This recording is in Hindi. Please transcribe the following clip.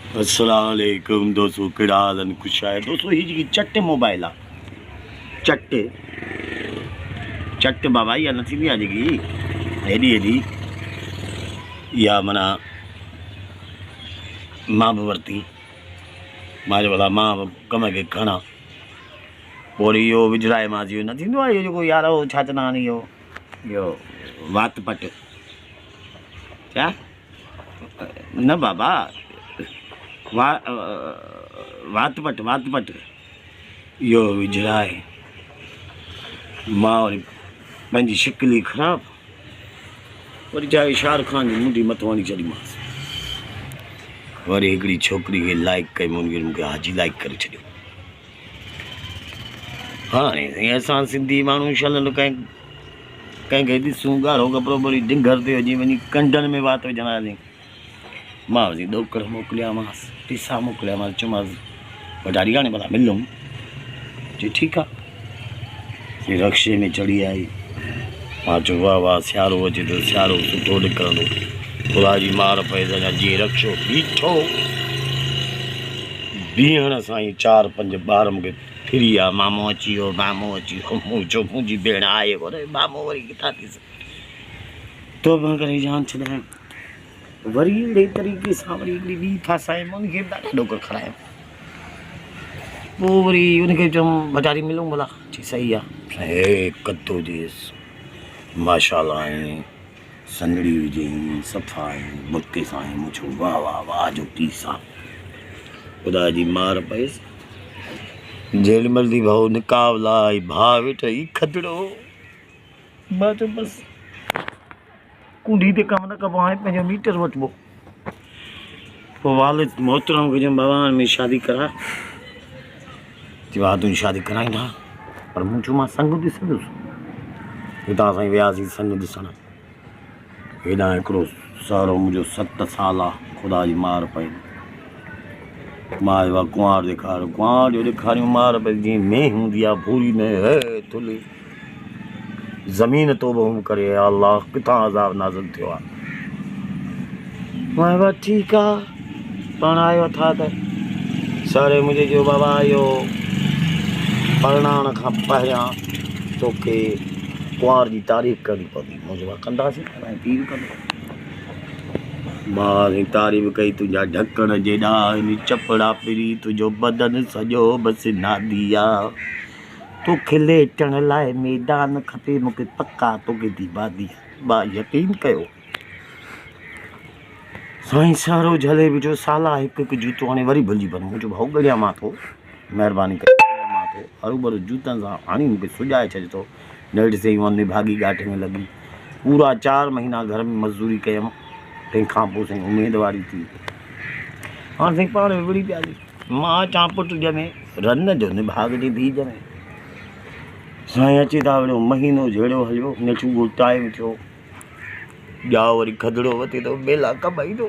अस्सलाम वालेकुम दोस्तों, केड़ा हाल है? खुश आए दोस्तों। ही जी चट्टे मोबाइल आ चट्टे चट्टे बाबा या न थी आज की हेडी हेडी या मना मां भी वरती मारे वाला मां कम के खणा पोरी यो विजराए मां जी न थींदो आहे जो यार वो छा चवंदा आहिनि यो वात पट क्या न बाबा वात पट यो विजराए मां वरी पंहिंजी शिकिल ई ख़राब वरी चाहे शाहरुख खान जी मुंडी मथो हणी छॾीमांसि वरी हिकिड़ी छोकिरी खे लाइक कई मूंखे हाजी लाइक करे छॾियो। हाणे साईं असां सिंधी माण्हू छलनि कंहिंखे ॾिसूं ॻाढ़ो कपिड़ो वरी ढिंगर ते हुजे वञी कंडनि में वात विझंदासीं। मां वरी ॾोकड़ मोकिलियामांसि टीसा मोकिलियामांसि चयोमांसि वॾारी हाणे भला मिलूं चई ठीकु आहे। रक्शे में चढ़ी आई मां चयो वाह वाह सियारो अचे थो सियारो सुठो निकिरंदो ख़ुदा जी मार पए अञा जीअं रक्शो बीठो बीहण साईं 4-5 ॿार मूंखे फिरी विया मामो अची वियो मूं चयो मुंहिंजी भेण आहे कोन मामो वरी किथां थी सघे तो करे जान छॾाइण वरी अहिड़े तरीक़े सां वरी हिकिड़ी ॿी फासाए उनखे ॾाढा ॾोकर खणायो। पोइ वरी उनखे चयुमि बजारी मिलूं भला चई सही आहे हे कतो जेसि माशाल्लाह ऐं सनड़ी हुजई सफ़ा ऐं बुके सां ऐं मूं चयो वाह वाह वाह जो पीस आहे ख़ुदा जी मार पएसि जेॾीमहिल थी भाऊ निकाह लाइ भाउ वेठई खदड़ो मां चयो बसि कुंडी ते कमु न कबो हाणे पंहिंजो मीटर वठिबो। पोइ वालिद मोहतरम खे चयुमि बाबा में शादी करा चई वाह तुंहिंजी शादी कराईंदा पर मूं चयो मां संग ॾिसंदुसि हितां सां वियासीं संग ॾिसण हेॾां हिकिड़ो सारो मुंहिंजो 7 साल आहे ख़ुदा जी मार पए मां चयो कुंवार ॾेखारियो कुंवार जो ॾेखारियूं मार पए जीअं मेंह हूंदी आहे भूरी में हे थुली ज़मीन तोबो करे अल्लाह किथां अज़ाब नाज़िल थियो आहे। मां चयो ठीकु आहे पाण आयो था त सारे मुंहिंजे जो बाबा इहो परिणाम खां पहिरियां तोखे कुंवार जी तारीफ़ करणी पवंदी मुंहिंजो कंदासीं पीर कंदो मां तारीफ़ कई तुंहिंजा ढकण जेॾा आहिनि चपड़ा पिरी तुंहिंजो बदन सॼो बसि नादी आहे तोखे लेटण लाइ मैदान खपे मूंखे पका तोखे थी बादी मां यकीन कयो साईं सारो झले बि जो साला हिकु जूतो हाणे वरी भुलिजी पवंदो मुंहिंजो भाऊ ॻड़िया मां थो महिरबानी करे मां थो हरूभरू जूतनि सां हाणे मूंखे सुॼाए छॾे थो नेठि से वञी भाॻी ॻाठे में लॻी पूरा 4 महीना घर में मज़दूरी कयमि तंहिंखां पोइ साईं उमेदवारी थी हाणे साईं पाण में विड़ी पिया मां चांपुट ॼमे रन जो निभाग जी धीउ ॼमे साईं अची था वियो महीनो जहिड़ो हलियो न टाइम थियो ॼाओ वरी खदड़ो वठे थो बेला कमाईंदो।